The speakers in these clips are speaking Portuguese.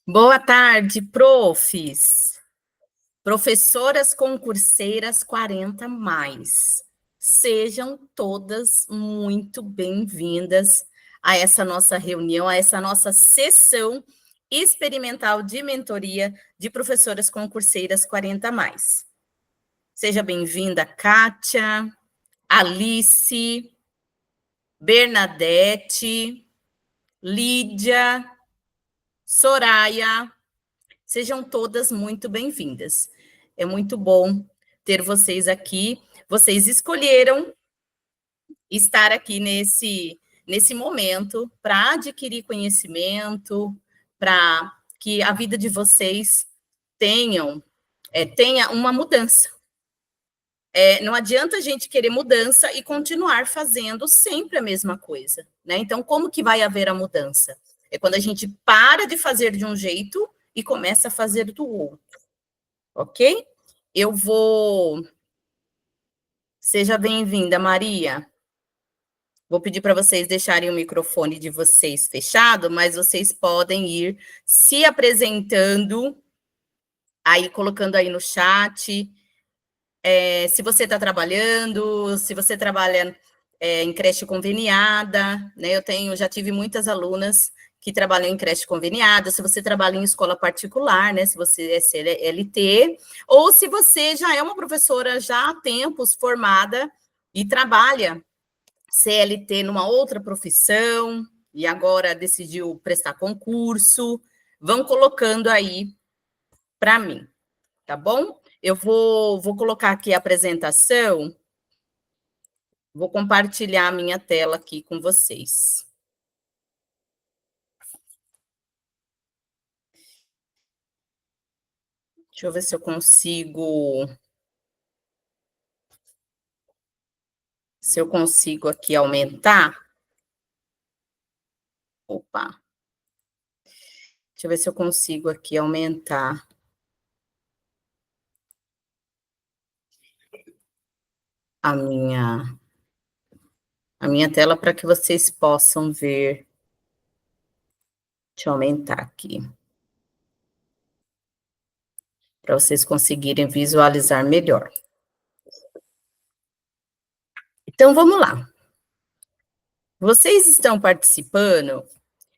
Boa tarde, profs. Professoras concurseiras 40 mais. Sejam todas muito bem-vindas a essa nossa reunião, a essa nossa sessão experimental de mentoria de professoras concurseiras 40 mais. Seja bem-vinda, Kátia, Alice, Bernadette, Lídia, Soraya. Sejam todas muito bem-vindas. É muito bom ter vocês aqui. Vocês escolheram estar aqui nesse momento para adquirir conhecimento, para que a vida de vocês tenha uma mudança. Não adianta a gente querer mudança e continuar fazendo sempre a mesma coisa, né? Então, como que vai haver a mudança? É quando a gente para de fazer de um jeito e começa a fazer do outro, ok? Eu vou. Seja bem-vinda, Maria. Vou pedir para vocês deixarem o microfone de vocês fechado, mas vocês podem ir se apresentando, aí colocando aí no chat. Se você está trabalhando, se você trabalha em creche conveniada, né? Já tive muitas alunas que trabalham em creche conveniada, se você trabalha em escola particular, né? Se você é CLT, ou se você já é uma professora já há tempos formada e trabalha CLT numa outra profissão e agora decidiu prestar concurso, vão colocando aí para mim, tá bom? Eu vou colocar aqui a apresentação, vou compartilhar a minha tela aqui com vocês. Deixa eu ver se eu consigo aqui aumentar. Opa. Deixa eu ver se eu consigo aqui aumentar a minha tela para que vocês possam ver. Deixa eu aumentar aqui. Para vocês conseguirem visualizar melhor. Então, vamos lá. Vocês estão participando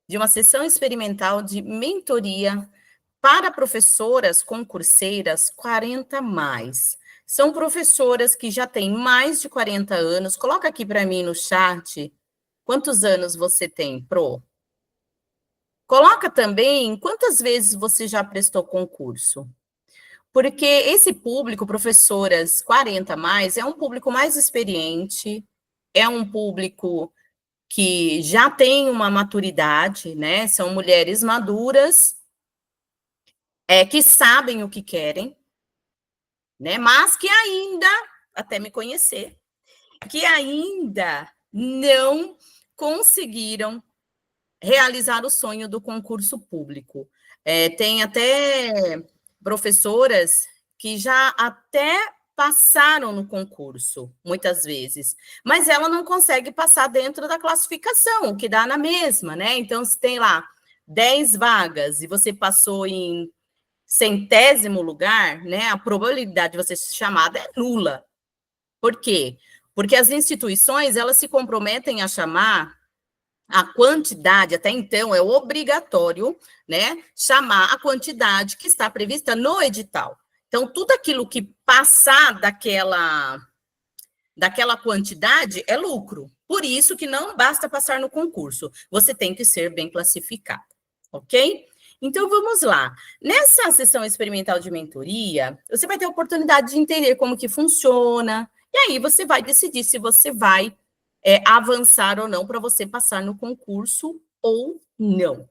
de uma sessão experimental de mentoria para professoras concurseiras 40 mais. São professoras que já têm mais de 40 anos. Coloca aqui para mim no chat quantos anos você tem, Pro. Coloca também quantas vezes você já prestou concurso. Porque esse público, professoras 40 mais, é um público mais experiente, é um público que já tem uma maturidade, né? São mulheres maduras, que sabem o que querem, né? Mas que ainda, até me conhecer, que ainda não conseguiram realizar o sonho do concurso público. Tem até professoras que já até passaram no concurso, muitas vezes, mas ela não consegue passar dentro da classificação, o que dá na mesma, né? Então, se tem lá 10 vagas e você passou em centésimo lugar, né? A probabilidade de você ser chamada é nula. Por quê? Porque as instituições, elas se comprometem a chamar a quantidade, até então, é obrigatório, né, chamar a quantidade que está prevista no edital. Então, tudo aquilo que passar daquela quantidade é lucro. Por isso que não basta passar no concurso, você tem que ser bem classificado, ok? Então, vamos lá. Nessa sessão experimental de mentoria, você vai ter a oportunidade de entender como que funciona, e aí você vai decidir se você vai avançar ou não para você passar no concurso ou não.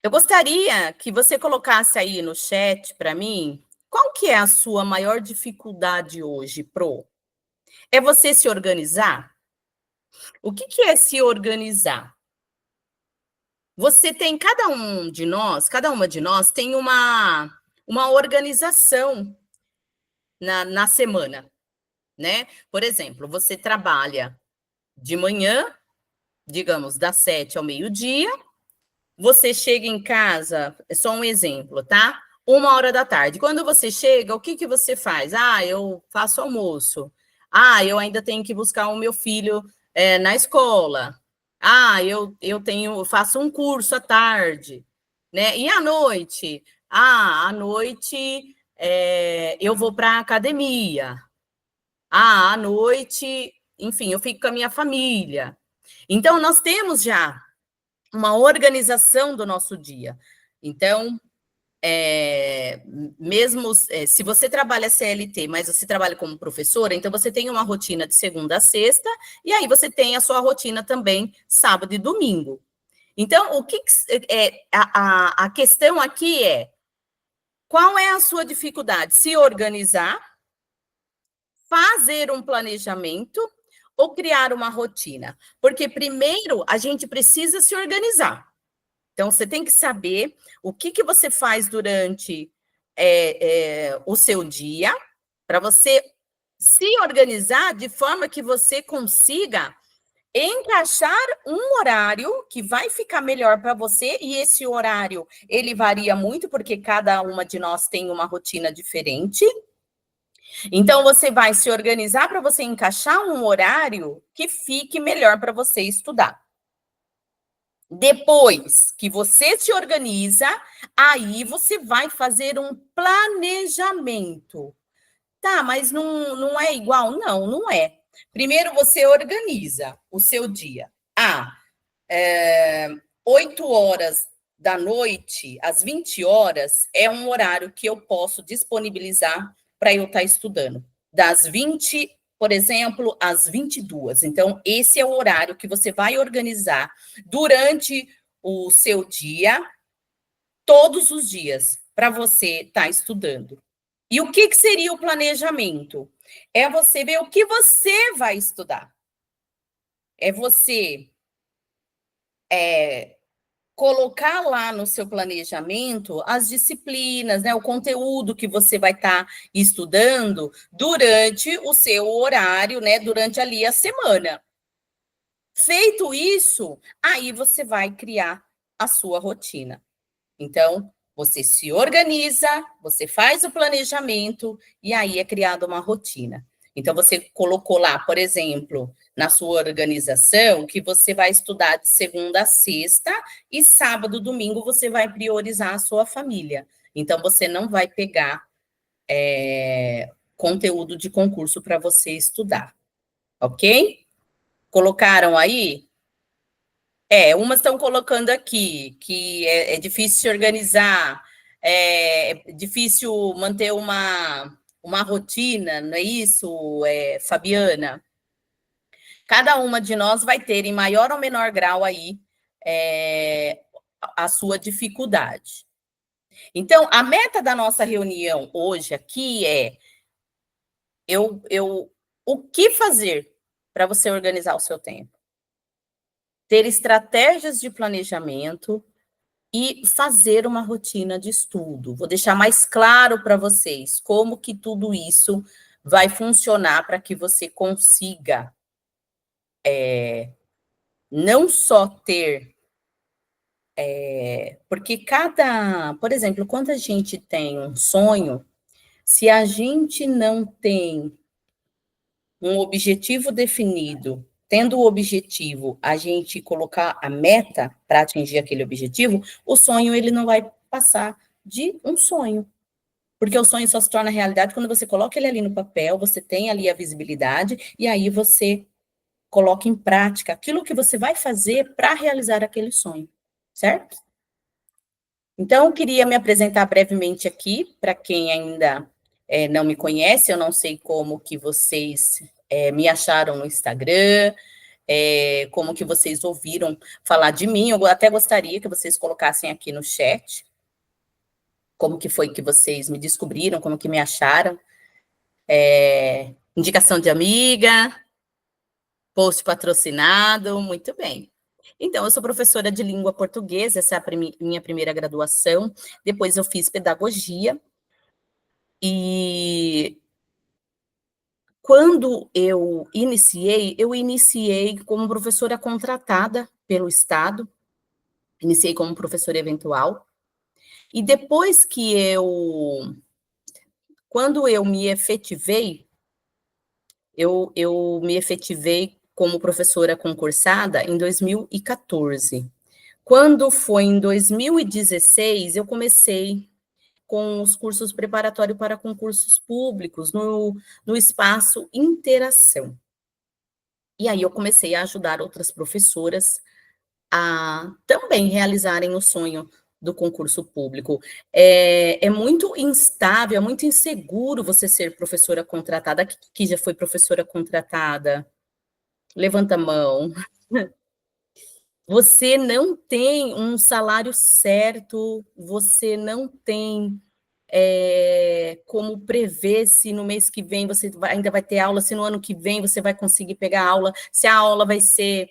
Eu gostaria que você colocasse aí no chat para mim qual que é a sua maior dificuldade hoje, Pro? É você se organizar? O que é se organizar? Você tem, cada uma de nós tem uma organização na semana, né? Por exemplo, você trabalha de manhã, digamos, das 7 ao meio-dia, você chega em casa, é só um exemplo, tá? 1 hora da tarde. Quando você chega, o que que você faz? Ah, eu faço almoço. Ah, eu ainda tenho que buscar o meu filho na escola. Ah, eu faço um curso à tarde, né? E à noite? Ah, à noite eu vou para a academia. Ah, à noite, enfim, eu fico com a minha família. Então, nós temos já uma organização do nosso dia. Então, é, mesmo se você trabalha CLT, mas você trabalha como professora, então você tem uma rotina de segunda a sexta, e aí você tem a sua rotina também sábado e domingo. Então, a questão aqui é qual é a sua dificuldade? Se organizar, fazer um planejamento ou criar uma rotina? Porque primeiro a gente precisa se organizar. Então, você tem que saber o que, que você faz durante o seu dia, para você se organizar de forma que você consiga encaixar um horário que vai ficar melhor para você, e esse horário, ele varia muito, porque cada uma de nós tem uma rotina diferente. Então, você vai se organizar para você encaixar um horário que fique melhor para você estudar. Depois que você se organiza, aí você vai fazer um planejamento. Tá, mas não é igual? Não, não é. Primeiro você organiza o seu dia. Ah, 8 horas da noite, às 20 horas, é um horário que eu posso disponibilizar para eu estar estudando. Das 20, por exemplo, às 22. Então, esse é o horário que você vai organizar durante o seu dia, todos os dias, para você estar estudando. E o que seria o planejamento? É você ver o que você vai estudar. É você colocar lá no seu planejamento as disciplinas, né, o conteúdo que você vai estar estudando durante o seu horário, né, durante ali a semana. Feito isso, aí você vai criar a sua rotina. Então, você se organiza, você faz o planejamento e aí é criada uma rotina. Então, você colocou lá, por exemplo, na sua organização, que você vai estudar de segunda a sexta e sábado, domingo, você vai priorizar a sua família. Então, você não vai pegar conteúdo de concurso para você estudar, ok? Colocaram aí? Umas estão colocando aqui que é difícil se organizar, é difícil manter uma rotina, não é isso, Fabiana? Cada uma de nós vai ter, em maior ou menor grau, aí, a sua dificuldade. Então, a meta da nossa reunião hoje aqui é o que fazer para você organizar o seu tempo? Ter estratégias de planejamento e fazer uma rotina de estudo. Vou deixar mais claro para vocês como que tudo isso vai funcionar para que você consiga não só ter, porque por exemplo, quando a gente tem um sonho, se a gente não tem um objetivo definido, tendo o objetivo, a gente colocar a meta para atingir aquele objetivo, o sonho ele não vai passar de um sonho. Porque o sonho só se torna realidade quando você coloca ele ali no papel, você tem ali a visibilidade, e aí você coloca em prática aquilo que você vai fazer para realizar aquele sonho, certo? Então, eu queria me apresentar brevemente aqui, para quem ainda não me conhece, eu não sei como que vocês me acharam no Instagram, como que vocês ouviram falar de mim, eu até gostaria que vocês colocassem aqui no chat, como que foi que vocês me descobriram, como que me acharam, indicação de amiga, post patrocinado, muito bem. Então, eu sou professora de língua portuguesa, essa é a minha primeira graduação, depois eu fiz pedagogia, e quando eu iniciei como professora contratada pelo Estado, Iniciei como professora eventual. E depois quando eu me efetivei, eu me efetivei como professora concursada em 2014. Quando foi em 2016, eu comecei com os cursos preparatórios para concursos públicos no espaço Interação. E aí eu comecei a ajudar outras professoras a também realizarem o sonho do concurso público. É muito instável, é muito inseguro você ser professora contratada. Que já foi professora contratada? Levanta a mão. Você não tem um salário certo, você não tem como prever se no mês que vem você ainda vai ter aula, se no ano que vem você vai conseguir pegar aula, se a aula vai ser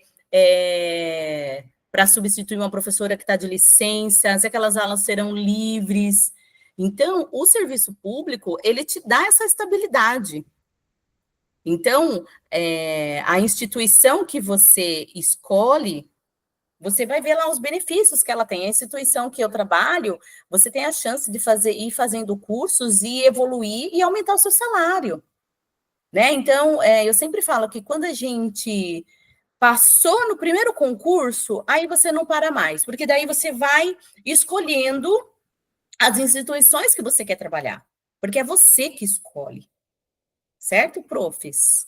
para substituir uma professora que está de licença, se aquelas aulas serão livres. Então, o serviço público, ele te dá essa estabilidade. Então, a instituição que você escolhe, você vai ver lá os benefícios que ela tem. A instituição que eu trabalho, você tem a chance de ir fazendo cursos e evoluir e aumentar o seu salário, né? Então, eu sempre falo que quando a gente passou no primeiro concurso, aí você não para mais, porque daí você vai escolhendo as instituições que você quer trabalhar, porque é você que escolhe, certo, profs?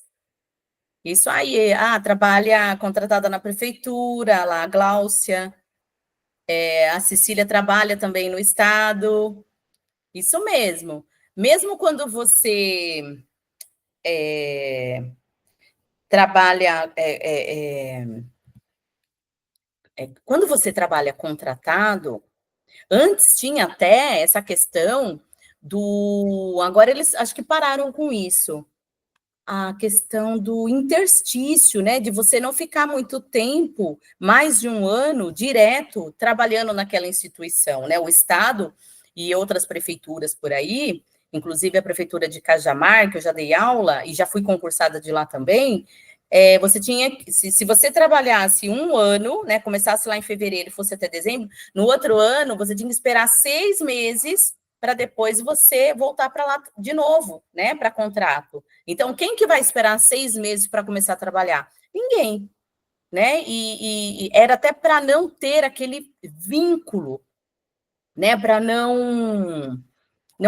Isso aí, trabalha contratada na prefeitura, lá, a Gláucia, a Cecília trabalha também no Estado, isso mesmo. Mesmo quando você trabalha, quando você trabalha contratado, antes tinha até essa questão agora eles acho que pararam com isso, a questão do interstício, né, de você não ficar muito tempo, mais de um ano, direto, trabalhando naquela instituição, né, o Estado e outras prefeituras por aí, inclusive a prefeitura de Cajamar, que eu já dei aula e já fui concursada de lá também, você tinha, se você trabalhasse um ano, né, começasse lá em fevereiro e fosse até dezembro, no outro ano você tinha que esperar 6 meses para depois você voltar para lá de novo, né, para contrato. Então, quem que vai esperar 6 meses para começar a trabalhar? Ninguém, né? E era até para não ter aquele vínculo, né? Para não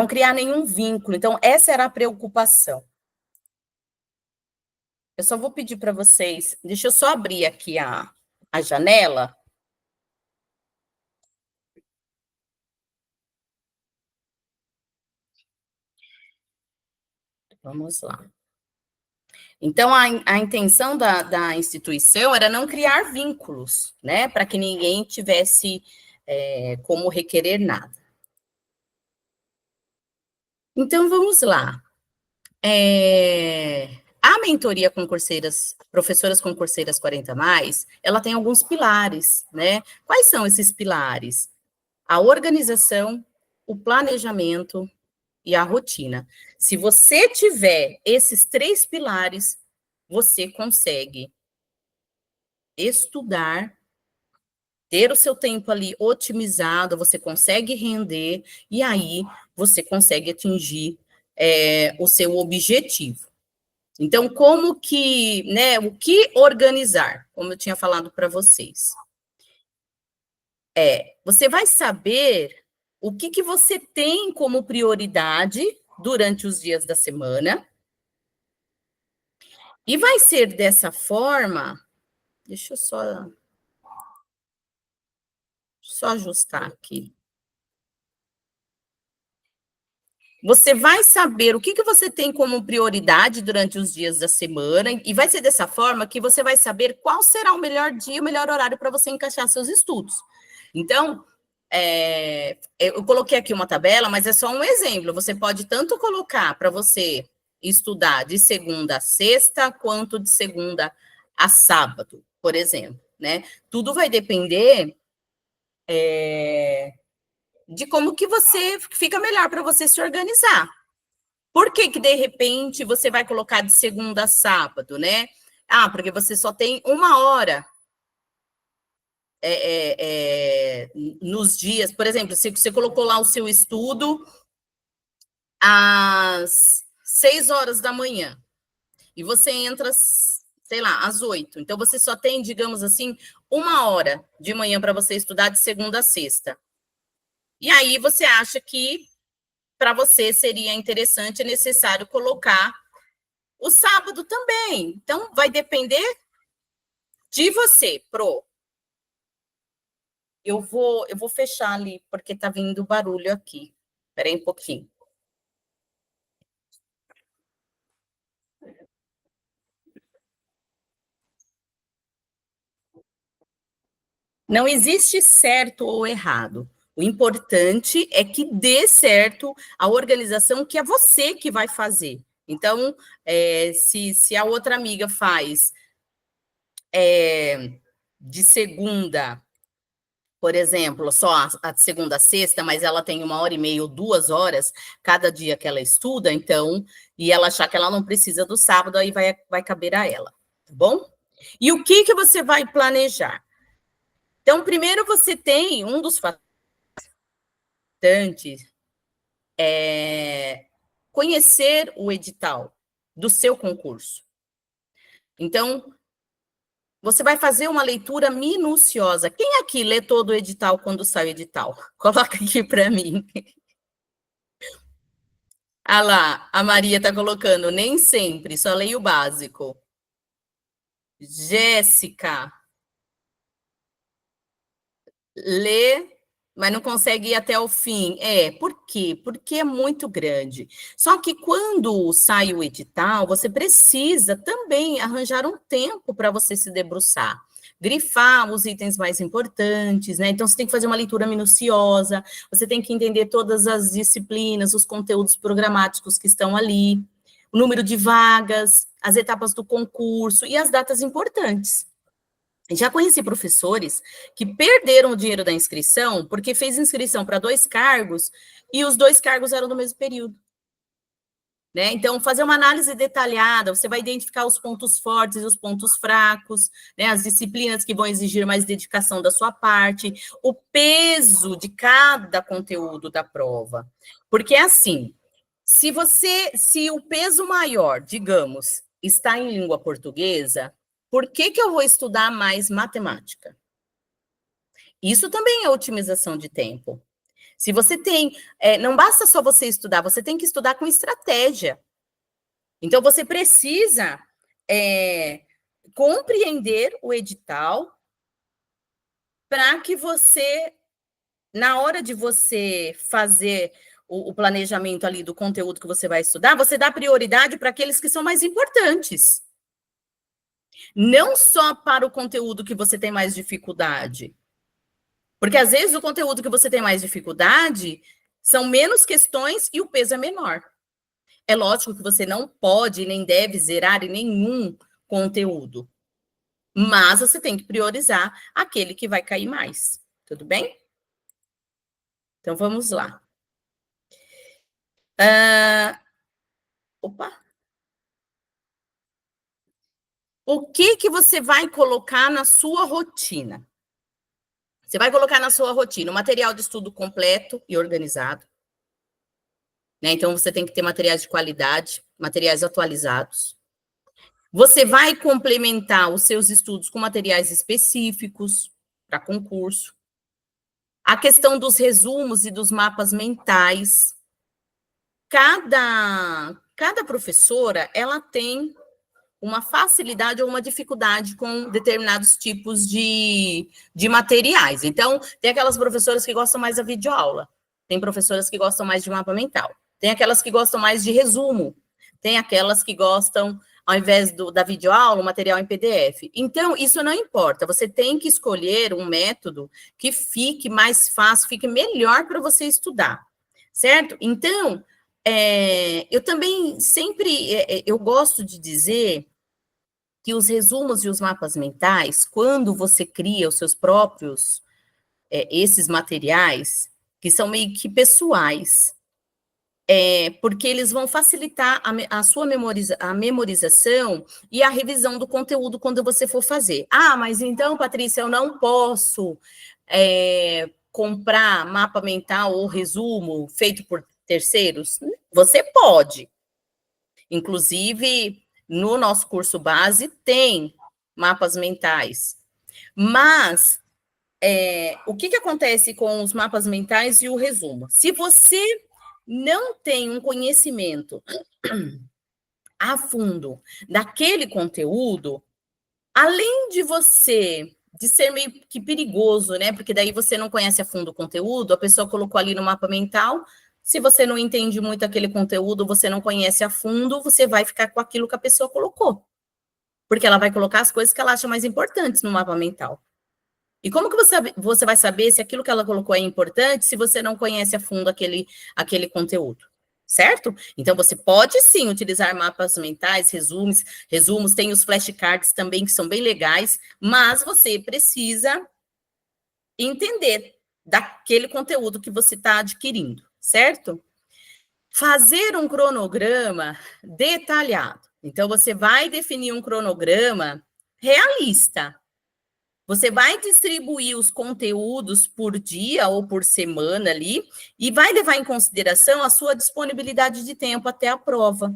criar nenhum vínculo. Então, essa era a preocupação. Eu só vou pedir para vocês, deixa eu só abrir aqui a janela. Vamos lá. Então, a intenção da instituição era não criar vínculos, né? Para que ninguém tivesse como requerer nada. Então, vamos lá. A mentoria concurseiras, professoras concurseiras 40 mais, ela tem alguns pilares, né? Quais são esses pilares? A organização, o planejamento e a rotina. Se você tiver esses 3 pilares, você consegue estudar, ter o seu tempo ali otimizado, você consegue render, e aí você consegue atingir o seu objetivo. Então, como que, né, o que organizar, como eu tinha falado para vocês. Você vai saber o que você tem como prioridade durante os dias da semana, e vai ser dessa forma, deixa eu só ajustar aqui. Você vai saber o que você tem como prioridade durante os dias da semana, e vai ser dessa forma que você vai saber qual será o melhor dia, o melhor horário para você encaixar seus estudos. Então, eu coloquei aqui uma tabela, mas é só um exemplo. Você pode tanto colocar para você estudar de segunda a sexta, quanto de segunda a sábado, por exemplo, né? Tudo vai depender de como que você fica melhor para você se organizar. Por que que, de repente, você vai colocar de segunda a sábado, né? Porque você só tem 1 hora. nos dias, por exemplo, se você colocou lá o seu estudo às 6 horas da manhã, e você entra, sei lá, às 8. Então, você só tem, digamos assim, 1 hora de manhã para você estudar de segunda a sexta. E aí você acha que para você seria interessante, é necessário colocar o sábado também. Então, vai depender de você, Pro. Eu vou fechar ali, porque está vindo barulho aqui. Espera aí um pouquinho. Não existe certo ou errado. O importante é que dê certo a organização que é você que vai fazer. Então, se a outra amiga faz de segunda, por exemplo, só a de segunda a sexta, mas ela tem 1 hora e meia ou 2 horas cada dia que ela estuda, então, e ela achar que ela não precisa do sábado, aí vai caber a ela, tá bom? E o que você vai planejar? Então, primeiro você tem um dos fatores conhecer o edital do seu concurso. Então, você vai fazer uma leitura minuciosa. Quem aqui lê todo o edital quando sai o edital? Coloca aqui para mim. Ah lá, a Maria está colocando, nem sempre, só leio o básico. Jéssica, lê, mas não consegue ir até o fim. Por quê? Porque é muito grande. Só que quando sai o edital, você precisa também arranjar um tempo para você se debruçar. Grifar os itens mais importantes, né? Então, você tem que fazer uma leitura minuciosa, você tem que entender todas as disciplinas, os conteúdos programáticos que estão ali, o número de vagas, as etapas do concurso e as datas importantes. Já conheci professores que perderam o dinheiro da inscrição porque fez inscrição para 2 cargos e os 2 cargos eram do mesmo período. Né? Então, fazer uma análise detalhada, você vai identificar os pontos fortes e os pontos fracos, né? As disciplinas que vão exigir mais dedicação da sua parte, o peso de cada conteúdo da prova. Porque é assim, se o peso maior, digamos, está em língua portuguesa, por que eu vou estudar mais matemática? Isso também é otimização de tempo. Se você tem, não basta só você estudar, você tem que estudar com estratégia. Então, você precisa compreender o edital para que você, na hora de você fazer o planejamento ali do conteúdo que você vai estudar, você dá prioridade para aqueles que são mais importantes. Não só para o conteúdo que você tem mais dificuldade. Porque, às vezes, o conteúdo que você tem mais dificuldade são menos questões e o peso é menor. É lógico que você não pode nem deve zerar em nenhum conteúdo, mas você tem que priorizar aquele que vai cair mais. Tudo bem? Então, vamos lá. Opa! O que você vai colocar na sua rotina? Você vai colocar na sua rotina o material de estudo completo e organizado. Né? Então, você tem que ter materiais de qualidade, materiais atualizados. Você vai complementar os seus estudos com materiais específicos para concurso. A questão dos resumos e dos mapas mentais. Cada professora, ela tem uma facilidade ou uma dificuldade com determinados tipos de materiais. Então, tem aquelas professoras que gostam mais da videoaula, tem professoras que gostam mais de mapa mental, tem aquelas que gostam mais de resumo, tem aquelas que gostam, ao invés da videoaula, o material em PDF. Então, isso não importa, você tem que escolher um método que fique mais fácil, fique melhor para você estudar, certo? Então, eu também sempre, eu gosto de dizer que os resumos e os mapas mentais, quando você cria os seus próprios, esses materiais, que são meio que pessoais, porque eles vão facilitar a sua memorização e a revisão do conteúdo quando você for fazer. Ah, mas então, Patrícia, eu não posso comprar mapa mental ou resumo feito por terceiros? Você pode. Inclusive, no nosso curso base, tem mapas mentais. Mas o que acontece com os mapas mentais e o resumo? Se você não tem um conhecimento a fundo daquele conteúdo, além de ser meio que perigoso, né? Porque daí você não conhece a fundo o conteúdo, a pessoa colocou ali no mapa mental, se você não entende muito aquele conteúdo, você não conhece a fundo, você vai ficar com aquilo que a pessoa colocou. Porque ela vai colocar as coisas que ela acha mais importantes no mapa mental. E como que você vai saber se aquilo que ela colocou é importante se você não conhece a fundo aquele conteúdo? Certo? Então, você pode sim utilizar mapas mentais, resumos, tem os flashcards também, que são bem legais, mas você precisa entender daquele conteúdo que você está adquirindo, certo? Fazer um cronograma detalhado. Então, você vai definir um cronograma realista. Você vai distribuir os conteúdos por dia ou por semana ali e vai levar em consideração a sua disponibilidade de tempo até a prova.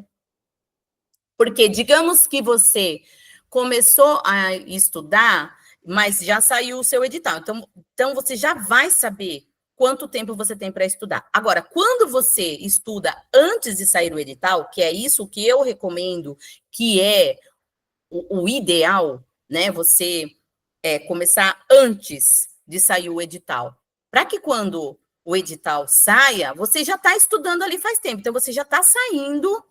Porque digamos que você começou a estudar, mas já saiu o seu edital. Então você já vai saber quanto tempo você tem para estudar. Agora, quando você estuda antes de sair o edital, que é isso que eu recomendo, que é o ideal, né? Você começar antes de sair o edital. Para que quando o edital saia, você já está estudando ali faz tempo. Então, você já está saindo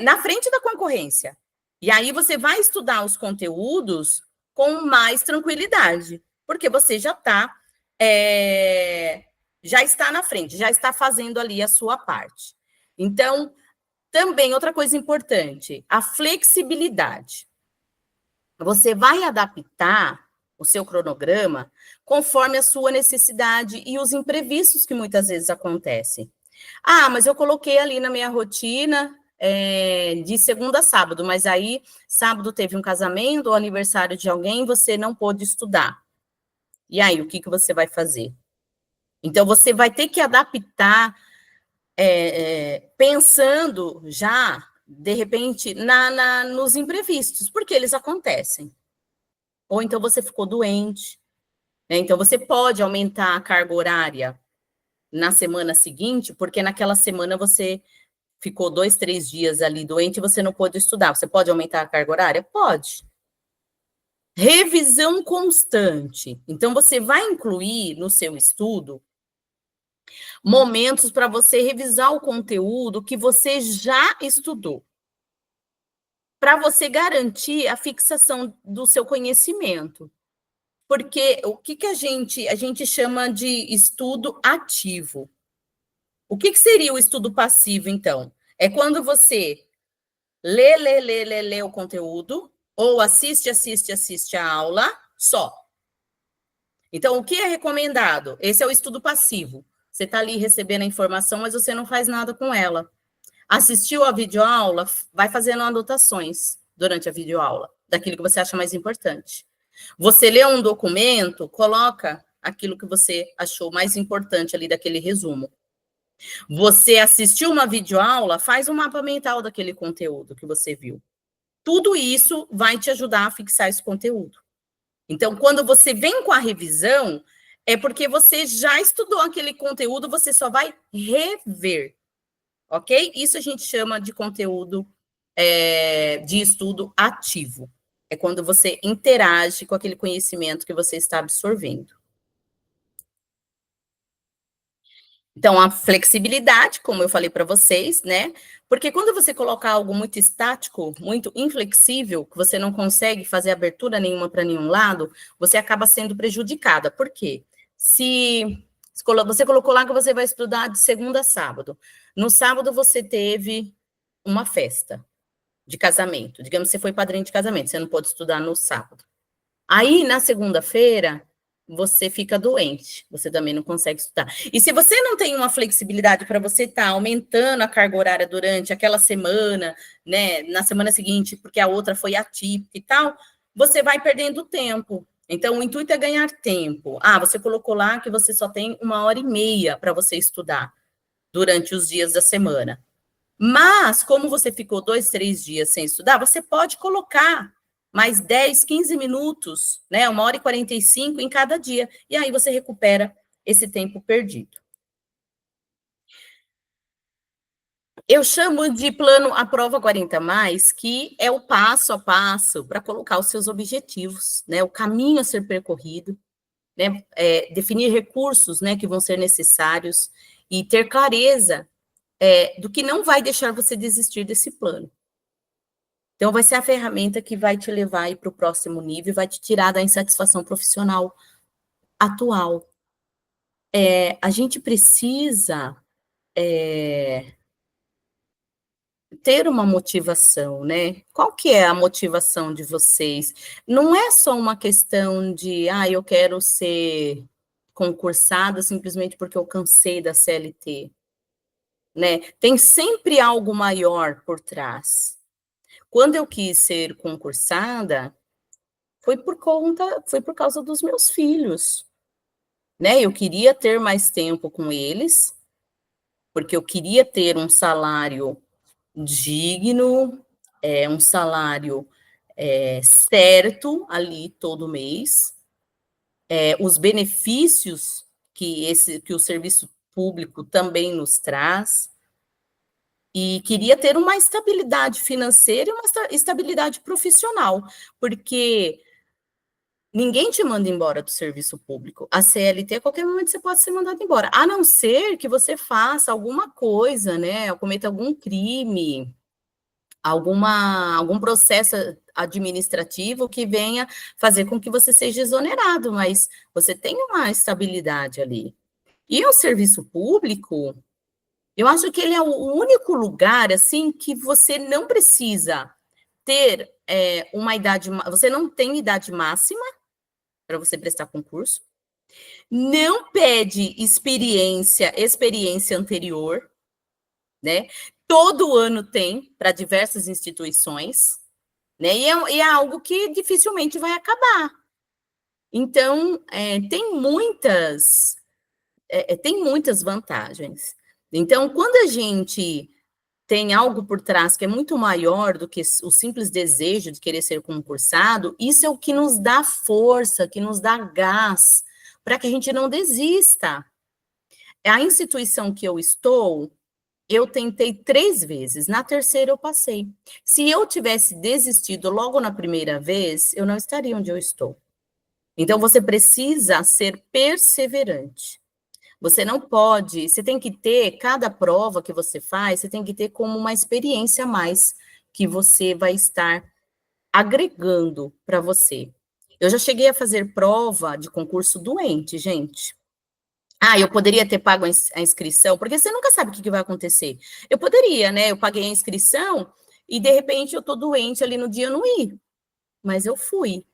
na frente da concorrência. E aí você vai estudar os conteúdos com mais tranquilidade, porque você já está na frente, já está fazendo ali a sua parte. Então, também outra coisa importante, a flexibilidade. Você vai adaptar o seu cronograma conforme a sua necessidade e os imprevistos que muitas vezes acontecem. Ah, mas eu coloquei ali na minha rotina de segunda a sábado, mas aí sábado teve um casamento ou aniversário de alguém, você não pôde estudar. E aí, o que você vai fazer? Então, você vai ter que adaptar pensando já, de repente, nos imprevistos, porque eles acontecem. Ou então você ficou doente, né? Então você pode aumentar a carga horária na semana seguinte, porque naquela semana você ficou 2, 3 dias ali doente e você não pôde estudar. Você pode aumentar a carga horária? Pode. Revisão constante. Então você vai incluir no seu estudo momentos para você revisar o conteúdo que você já estudou, para você garantir a fixação do seu conhecimento. Porque o que a gente chama de estudo ativo? O que seria o estudo passivo, então? É quando você lê o conteúdo, ou assiste a aula só. Então, o que é recomendado? Esse é o estudo passivo. Você está ali recebendo a informação, mas você não faz nada com ela. Assistiu a videoaula, vai fazendo anotações durante a videoaula, daquilo que você acha mais importante. Você lê um documento, coloca aquilo que você achou mais importante ali daquele resumo. Você assistiu uma videoaula, faz um mapa mental daquele conteúdo que você viu. Tudo isso vai te ajudar a fixar esse conteúdo. Então, quando você vem com a revisão, é porque você já estudou aquele conteúdo, você só vai rever, ok? Isso a gente chama de conteúdo de estudo ativo. É quando você interage com aquele conhecimento que você está absorvendo. Então, a flexibilidade, como eu falei para vocês, né? Porque quando você colocar algo muito estático, muito inflexível, que você não consegue fazer abertura nenhuma para nenhum lado, você acaba sendo prejudicada. Por quê? Se você colocou lá que você vai estudar de segunda a sábado. No sábado você teve uma festa de casamento. Digamos que você foi padrinho de casamento, você não pode estudar no sábado. Aí, na segunda-feira, você fica doente, você também não consegue estudar. E se você não tem uma flexibilidade para você estar aumentando a carga horária durante aquela semana, né, na semana seguinte, porque a outra foi atípica e tal, você vai perdendo tempo. Então, o intuito é ganhar tempo. Ah, você colocou lá que você só tem 1h30 para você estudar durante os dias da semana. Mas, como você ficou 2, 3 dias sem estudar, você pode colocar mais 10, 15 minutos, né? 1h45 em cada dia. E aí você recupera esse tempo perdido. Eu chamo de plano A Prova 40 Mais, que é o passo a passo para colocar os seus objetivos, né? O caminho a ser percorrido, né? Definir recursos, né, que vão ser necessários e ter clareza do que não vai deixar você desistir desse plano. Então, vai ser a ferramenta que vai te levar para o próximo nível e vai te tirar da insatisfação profissional atual. A gente precisa ter uma motivação, né? Qual que é a motivação de vocês? Não é só uma questão de, eu quero ser concursada simplesmente porque eu cansei da CLT, né? Tem sempre algo maior por trás. Quando eu quis ser concursada, foi por causa dos meus filhos, né? Eu queria ter mais tempo com eles, porque eu queria ter um salário digno, um salário certo ali todo mês, os benefícios que o serviço público também nos traz, e queria ter uma estabilidade financeira e uma estabilidade profissional, porque ninguém te manda embora do serviço público. A CLT, a qualquer momento você pode ser mandado embora, a não ser que você faça alguma coisa, né? Cometa algum crime, algum processo administrativo que venha fazer com que você seja exonerado, mas você tem uma estabilidade ali. E o serviço público, eu acho que ele é o único lugar, assim, que você não precisa ter uma idade, você não tem idade máxima para você prestar concurso, não pede experiência anterior, né? Todo ano tem para diversas instituições, né? E é algo que dificilmente vai acabar. Então, tem muitas vantagens. Então, quando a gente tem algo por trás que é muito maior do que o simples desejo de querer ser concursado, isso é o que nos dá força, que nos dá gás, para que a gente não desista. A instituição que eu estou, eu tentei 3 vezes, na terceira eu passei. Se eu tivesse desistido logo na primeira vez, eu não estaria onde eu estou. Então, você precisa ser perseverante. Você não pode, você tem que ter, cada prova que você faz, você tem que ter como uma experiência a mais que você vai estar agregando para você. Eu já cheguei a fazer prova de concurso doente, gente. Eu poderia ter pago a inscrição, porque você nunca sabe o que vai acontecer. Eu poderia, né? Eu paguei a inscrição e, de repente, eu tô doente ali no dia, eu não ir. Mas eu fui.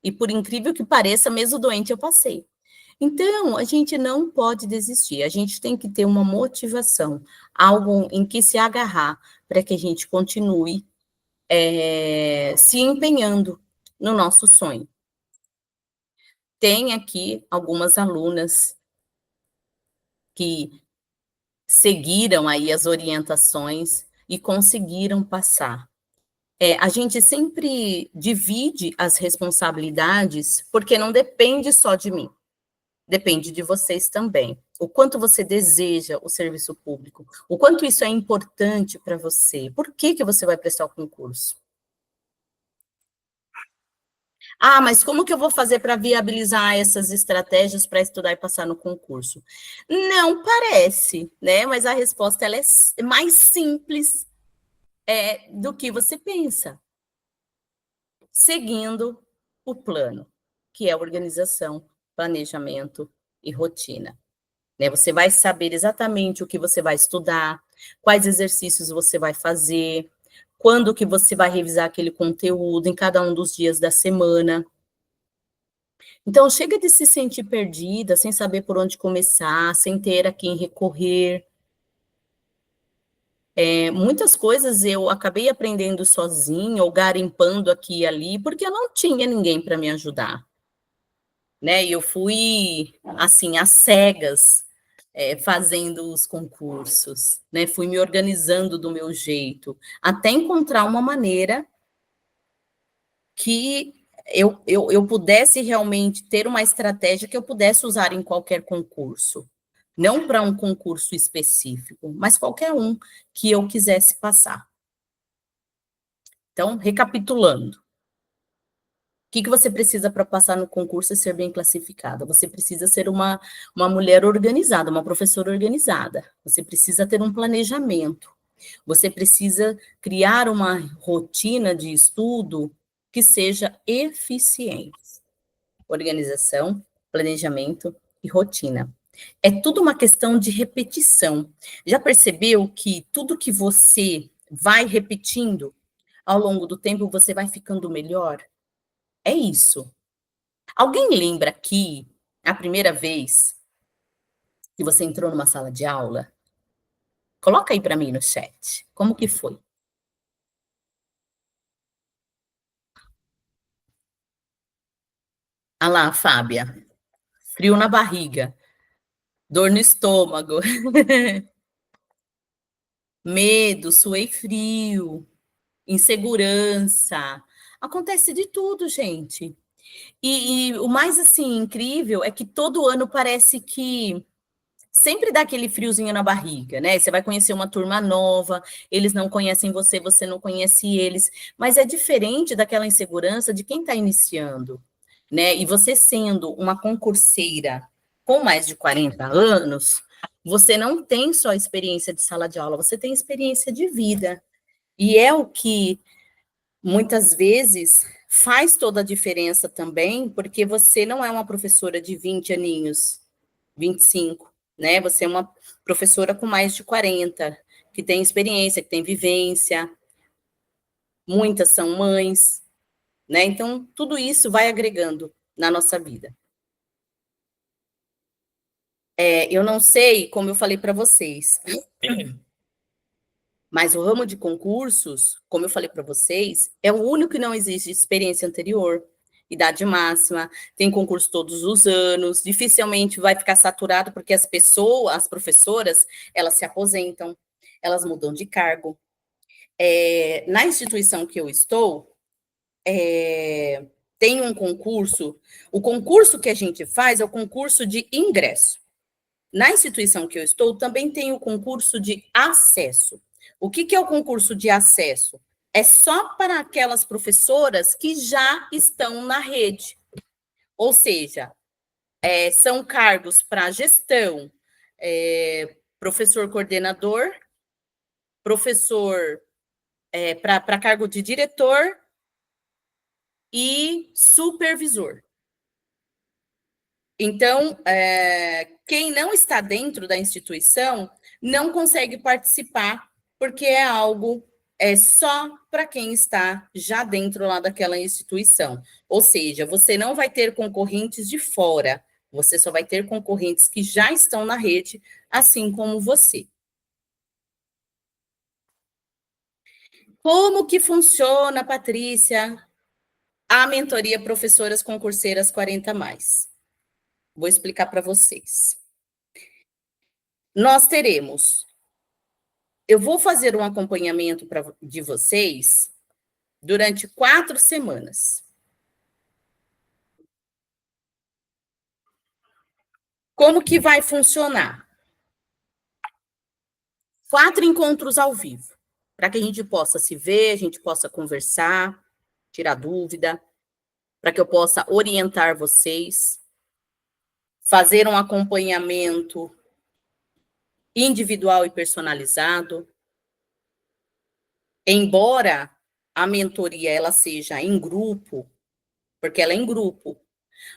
E, por incrível que pareça, mesmo doente, eu passei. Então, a gente não pode desistir, a gente tem que ter uma motivação, algo em que se agarrar, para que a gente continue se empenhando no nosso sonho. Tem aqui algumas alunas que seguiram aí as orientações e conseguiram passar. A gente sempre divide as responsabilidades, porque não depende só de mim. Depende de vocês também. O quanto você deseja o serviço público, o quanto isso é importante para você. Por que você vai prestar o concurso? Mas como que eu vou fazer para viabilizar essas estratégias para estudar e passar no concurso? Não parece, né? Mas a resposta ela é mais simples do que você pensa. Seguindo o plano, que é organização, planejamento e rotina. Você vai saber exatamente o que você vai estudar, quais exercícios você vai fazer, quando que você vai revisar aquele conteúdo em cada um dos dias da semana. Então, chega de se sentir perdida, sem saber por onde começar, sem ter a quem recorrer. Muitas coisas eu acabei aprendendo sozinha ou garimpando aqui e ali, porque eu não tinha ninguém para me ajudar, né? E eu fui, assim, às cegas, fazendo os concursos, né? Fui me organizando do meu jeito, até encontrar uma maneira que eu pudesse realmente ter uma estratégia que eu pudesse usar em qualquer concurso. Não para um concurso específico, mas qualquer um que eu quisesse passar. Então, recapitulando, o que você precisa para passar no concurso e ser bem classificada? Você precisa ser uma mulher organizada, uma professora organizada. Você precisa ter um planejamento. Você precisa criar uma rotina de estudo que seja eficiente. Organização, planejamento e rotina. É tudo uma questão de repetição. Já percebeu que tudo que você vai repetindo ao longo do tempo, você vai ficando melhor? É isso. Alguém lembra aqui a primeira vez que você entrou numa sala de aula? Coloca aí para mim no chat. Como que foi? Ah lá, Fábia. Frio na barriga, dor no estômago, medo, suei frio, insegurança. Acontece de tudo, gente. E o mais assim incrível é que todo ano parece que sempre dá aquele friozinho na barriga, né? Você vai conhecer uma turma nova, eles não conhecem você, você não conhece eles, mas é diferente daquela insegurança de quem está iniciando, né? E você sendo uma concurseira com mais de 40 anos, você não tem só experiência de sala de aula, você tem experiência de vida. E é o que muitas vezes faz toda a diferença também, porque você não é uma professora de 20 aninhos, 25, né? Você é uma professora com mais de 40, que tem experiência, que tem vivência, muitas são mães, né? Então, tudo isso vai agregando na nossa vida. Eu não sei, como eu falei para vocês, mas o ramo de concursos, como eu falei para vocês, é o único que não existe experiência anterior, idade máxima, tem concurso todos os anos, dificilmente vai ficar saturado, porque as pessoas, as professoras, elas se aposentam, elas mudam de cargo. Na instituição que eu estou, tem um concurso, o concurso que a gente faz é o concurso de ingresso. Na instituição que eu estou, também tem o concurso de acesso. O que é o concurso de acesso? É só para aquelas professoras que já estão na rede. Ou seja, são cargos para gestão, professor coordenador, professor para cargo de diretor e supervisor. Então, quem não está dentro da instituição não consegue participar, porque é algo só para quem está já dentro lá daquela instituição. Ou seja, você não vai ter concorrentes de fora, você só vai ter concorrentes que já estão na rede, assim como você. Como que funciona, Patrícia, a mentoria Professoras Concurseiras 40 mais? Vou explicar para vocês. Nós teremos. Eu vou fazer um acompanhamento de vocês durante 4 semanas. Como que vai funcionar? 4 encontros ao vivo, para que a gente possa se ver, a gente possa conversar, tirar dúvida, para que eu possa orientar vocês, fazer um acompanhamento individual e personalizado. Embora a mentoria ela seja em grupo, porque ela é em grupo,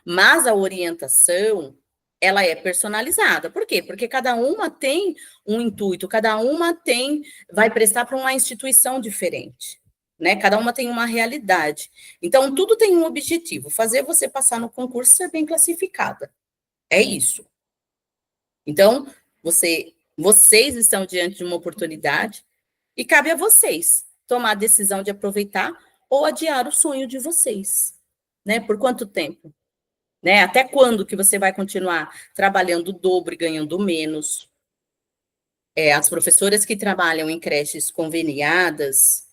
mas a orientação ela é personalizada. Por quê? Porque cada uma tem um intuito, cada uma vai prestar para uma instituição diferente, né? Cada uma tem uma realidade. Então, tudo tem um objetivo: fazer você passar no concurso e ser bem classificada. É isso. Então, vocês estão diante de uma oportunidade e cabe a vocês tomar a decisão de aproveitar ou adiar o sonho de vocês, né? Por quanto tempo? Né? Até quando que você vai continuar trabalhando o dobro e ganhando menos? As professoras que trabalham em creches conveniadas,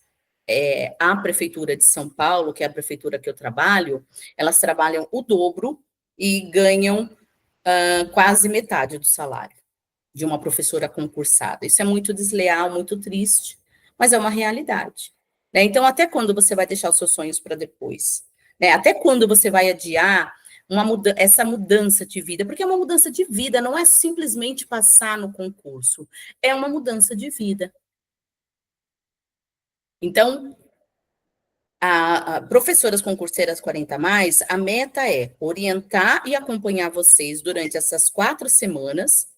a Prefeitura de São Paulo, que é a prefeitura que eu trabalho, elas trabalham o dobro e ganham quase metade do salário de uma professora concursada. Isso é muito desleal, muito triste, mas é uma realidade. Né? Então, até quando você vai deixar os seus sonhos para depois? Né? Até quando você vai adiar essa mudança de vida? Porque é uma mudança de vida, não é simplesmente passar no concurso, é uma mudança de vida. Então, professoras concurseiras 40 mais, a meta é orientar e acompanhar vocês durante essas 4 semanas,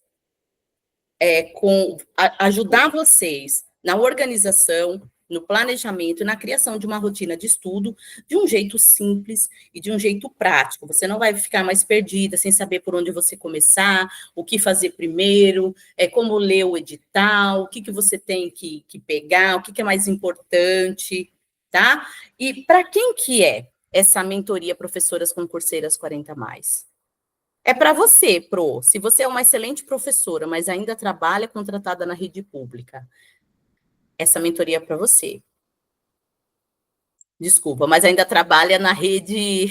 ajudar vocês na organização, no planejamento e na criação de uma rotina de estudo de um jeito simples e de um jeito prático. Você não vai ficar mais perdida, sem saber por onde você começar, o que fazer primeiro, como ler o edital, o que você tem que pegar, o que é mais importante, tá? E para quem que é essa mentoria Professoras Concurseiras 40 mais? É para você, Pro. Se você é uma excelente professora, mas ainda trabalha contratada na rede pública, essa mentoria é para você. Desculpa, mas ainda trabalha na rede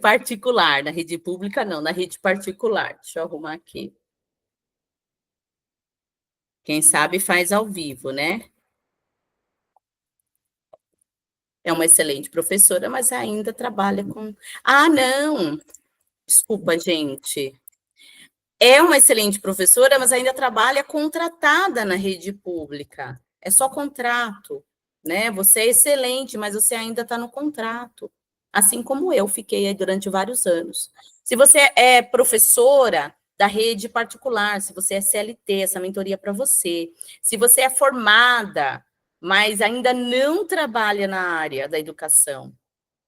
particular, na rede pública não, na rede particular. Deixa eu arrumar aqui. Quem sabe faz ao vivo, né? É uma excelente professora, mas ainda trabalha com. Ah, não! Desculpa, gente. É uma excelente professora, mas ainda trabalha contratada na rede pública. É só contrato, né? Você é excelente, mas você ainda está no contrato. Assim como eu fiquei aí durante vários anos. Se você é professora da rede particular, se você é CLT, essa mentoria é para você. Se você é formada, mas ainda não trabalha na área da educação,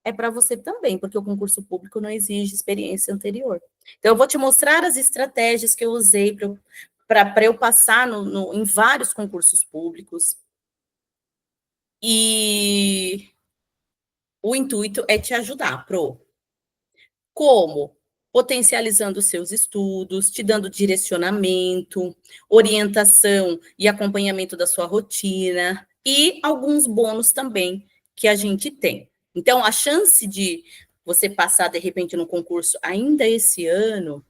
é para você também, porque o concurso público não exige experiência anterior. Então, eu vou te mostrar as estratégias que eu usei para eu passar em vários concursos públicos. E o intuito é te ajudar, Pro. Como? Potencializando os seus estudos, te dando direcionamento, orientação e acompanhamento da sua rotina e alguns bônus também que a gente tem. Então, a chance de você passar, de repente, no concurso ainda esse ano,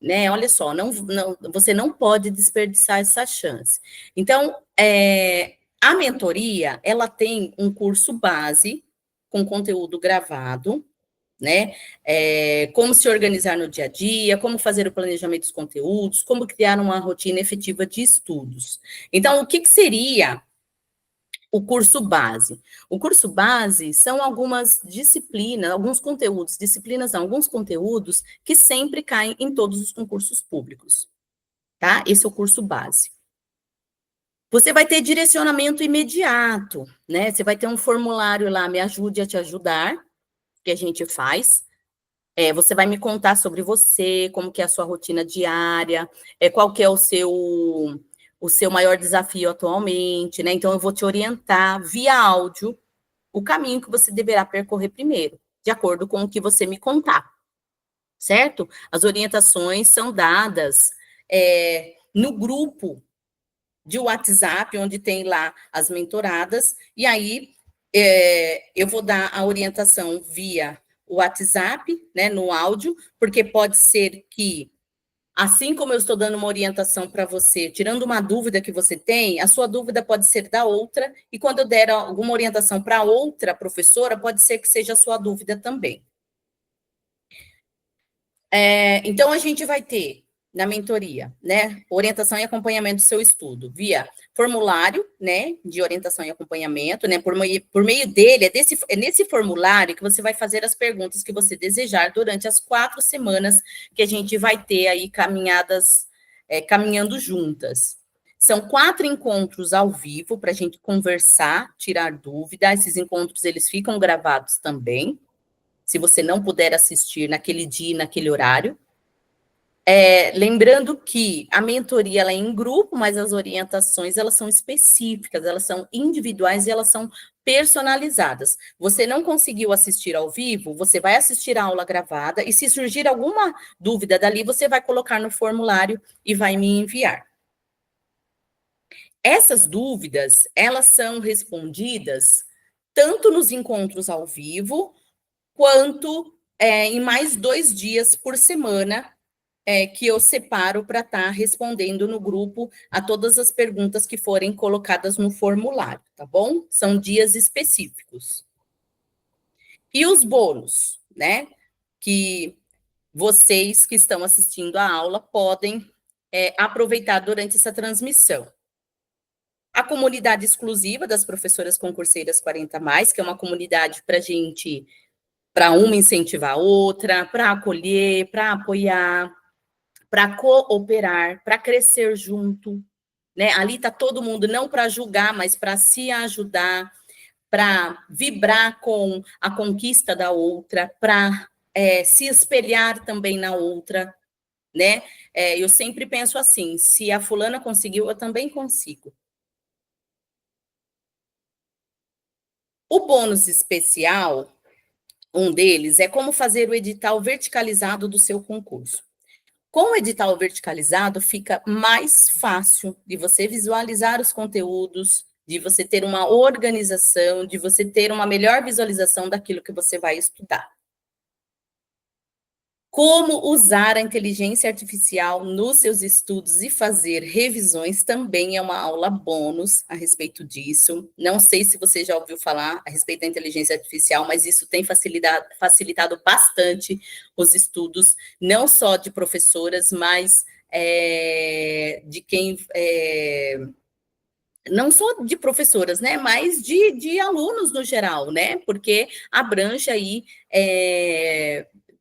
né? Olha só, você não pode desperdiçar essa chance. Então, a mentoria, ela tem um curso base com conteúdo gravado, né? Como se organizar no dia a dia, como fazer o planejamento dos conteúdos, como criar uma rotina efetiva de estudos. Então, o que seria o curso base? O curso base são algumas disciplinas, alguns conteúdos, disciplinas não, alguns conteúdos que sempre caem em todos os concursos públicos, tá? Esse é o curso base. Você vai ter direcionamento imediato, né? Você vai ter um formulário lá, me ajude a te ajudar, que a gente faz. Você vai me contar sobre você, como que é a sua rotina diária, qual que é o seu maior desafio atualmente, né? Então, eu vou te orientar via áudio o caminho que você deverá percorrer primeiro, de acordo com o que você me contar, certo? As orientações são dadas no grupo de WhatsApp, onde tem lá as mentoradas, e aí eu vou dar a orientação via o WhatsApp, né, no áudio, porque pode ser que, assim como eu estou dando uma orientação para você, tirando uma dúvida que você tem, a sua dúvida pode ser da outra, e quando eu der alguma orientação para outra professora, pode ser que seja a sua dúvida também. Então, a gente vai ter na mentoria, né, orientação e acompanhamento do seu estudo, via formulário, né, de orientação e acompanhamento, né, por meio dele, é nesse formulário que você vai fazer as perguntas que você desejar durante as 4 semanas que a gente vai ter aí caminhando juntas. São 4 encontros ao vivo para a gente conversar, tirar dúvida. Esses encontros, eles ficam gravados também, se você não puder assistir naquele dia e naquele horário. Lembrando que a mentoria ela é em grupo, mas as orientações elas são específicas, elas são individuais e elas são personalizadas. Você não conseguiu assistir ao vivo, você vai assistir a aula gravada e se surgir alguma dúvida dali, você vai colocar no formulário e vai me enviar. Essas dúvidas, elas são respondidas tanto nos encontros ao vivo, quanto em mais 2 dias por semana, que eu separo para estar respondendo no grupo a todas as perguntas que forem colocadas no formulário, tá bom? São dias específicos. E os bônus, né? Que vocês que estão assistindo a aula podem aproveitar durante essa transmissão. A comunidade exclusiva das professoras concurseiras 40 mais, que é uma comunidade para uma incentivar a outra, para acolher, para apoiar, para cooperar, para crescer junto, né? Ali está todo mundo, não para julgar, mas para se ajudar, para vibrar com a conquista da outra, para se espelhar também na outra, né? Eu sempre penso assim, se a fulana conseguiu, eu também consigo. O bônus especial, um deles, é como fazer o edital verticalizado do seu concurso. Com o edital verticalizado, fica mais fácil de você visualizar os conteúdos, de você ter uma organização, de você ter uma melhor visualização daquilo que você vai estudar. Como usar a inteligência artificial nos seus estudos e fazer revisões também é uma aula bônus a respeito disso. Não sei se você já ouviu falar a respeito da inteligência artificial, mas isso tem facilitado bastante os estudos, não só de professoras, mas de quem. Não só de professoras, né, mas de alunos no geral, né, porque abrange aí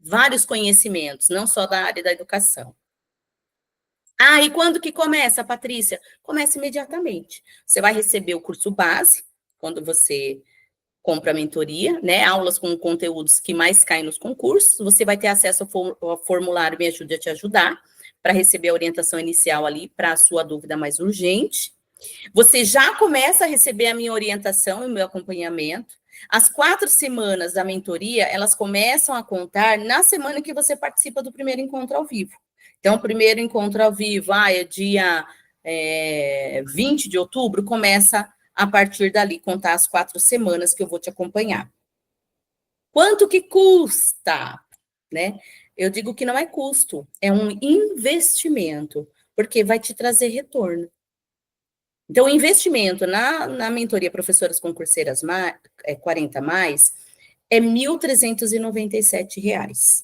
vários conhecimentos, não só da área da educação. Ah, e quando que começa, Patrícia? Começa imediatamente. Você vai receber o curso base, quando você compra a mentoria, né? Aulas com conteúdos que mais caem nos concursos. Você vai ter acesso ao formulário Me Ajude a Te Ajudar, para receber a orientação inicial ali para a sua dúvida mais urgente. Você já começa a receber a minha orientação e o meu acompanhamento. As 4 semanas da mentoria, elas começam a contar na semana que você participa do primeiro encontro ao vivo. Então, o primeiro encontro ao vivo, é dia 20 de outubro, começa a partir dali, contar as 4 semanas que eu vou te acompanhar. Quanto que custa? Né? Eu digo que não é custo, é um investimento, porque vai te trazer retorno. Então, o investimento na mentoria Professoras Concurseiras 40 mais é R$ 1.397.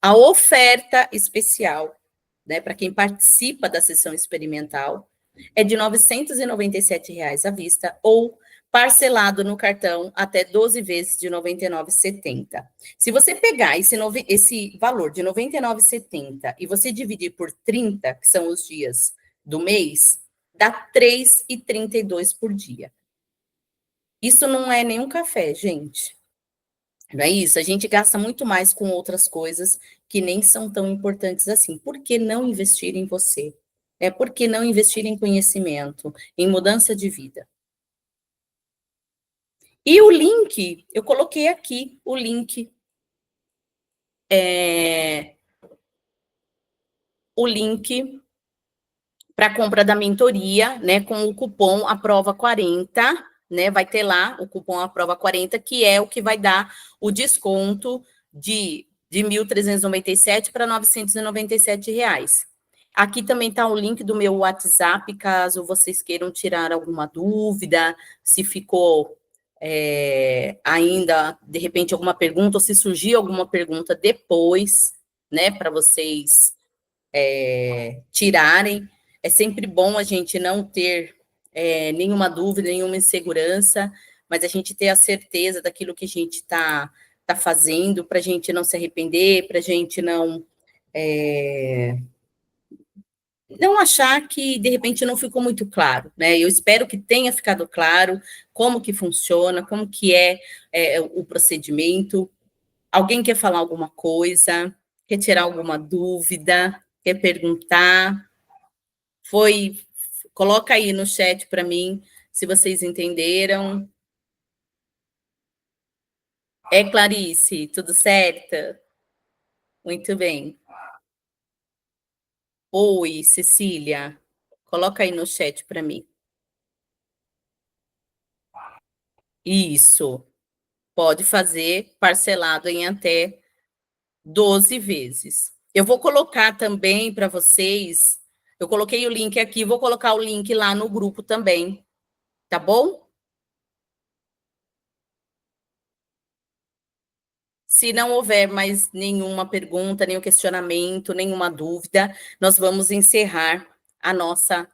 A oferta especial, né, para quem participa da sessão experimental, é de R$ 997 à vista ou parcelado no cartão até 12 vezes de R$ 99,70. Se você pegar esse valor de R$ 99,70 e você dividir por 30, que são os dias do mês, dá R$ 3,32 por dia. Isso não é nenhum café, gente. Não é isso? A gente gasta muito mais com outras coisas que nem são tão importantes assim. Por que não investir em você? Por que não investir em conhecimento, em mudança de vida? E o link, eu coloquei aqui o link. O link para compra da mentoria, né, com o cupom APROVA40, né, vai ter lá o cupom APROVA40, que é o que vai dar o desconto de 1.397 para R$ 997. Aqui também está o link do meu WhatsApp, caso vocês queiram tirar alguma dúvida, se ficou ainda, de repente, alguma pergunta, ou se surgir alguma pergunta depois, né, para vocês tirarem. É sempre bom a gente não ter nenhuma dúvida, nenhuma insegurança, mas a gente ter a certeza daquilo que a gente está fazendo, para a gente não se arrepender, para a gente não achar que, de repente, não ficou muito claro, né? Eu espero que tenha ficado claro como que funciona, como que é o procedimento. Alguém quer falar alguma coisa? Quer tirar alguma dúvida? Quer perguntar? Foi. Coloca aí no chat para mim se vocês entenderam. É, Clarice, tudo certo? Muito bem. Oi, Cecília. Coloca aí no chat para mim. Isso. Pode fazer parcelado em até 12 vezes. Eu vou colocar também para vocês. Eu coloquei o link aqui, vou colocar o link lá no grupo também, tá bom? Se não houver mais nenhuma pergunta, nenhum questionamento, nenhuma dúvida, nós vamos encerrar a nossa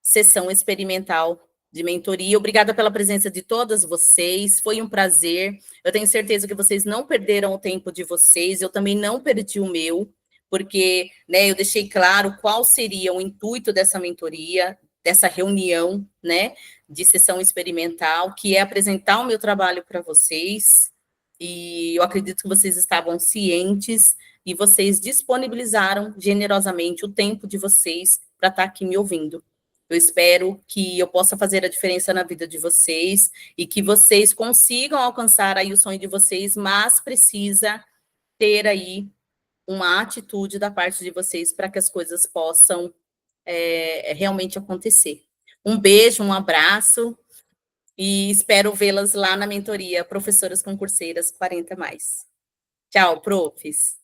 sessão experimental de mentoria. Obrigada pela presença de todas vocês, foi um prazer. Eu tenho certeza que vocês não perderam o tempo de vocês, eu também não perdi o meu, porque né, eu deixei claro qual seria o intuito dessa mentoria, dessa reunião, né, de sessão experimental, que é apresentar o meu trabalho para vocês, e eu acredito que vocês estavam cientes e vocês disponibilizaram generosamente o tempo de vocês para estar aqui me ouvindo. Eu espero que eu possa fazer a diferença na vida de vocês e que vocês consigam alcançar aí o sonho de vocês, mas precisa ter aí uma atitude da parte de vocês para que as coisas possam realmente acontecer. Um beijo, um abraço e espero vê-las lá na mentoria Professoras Concurseiras 40 mais. Tchau, profs.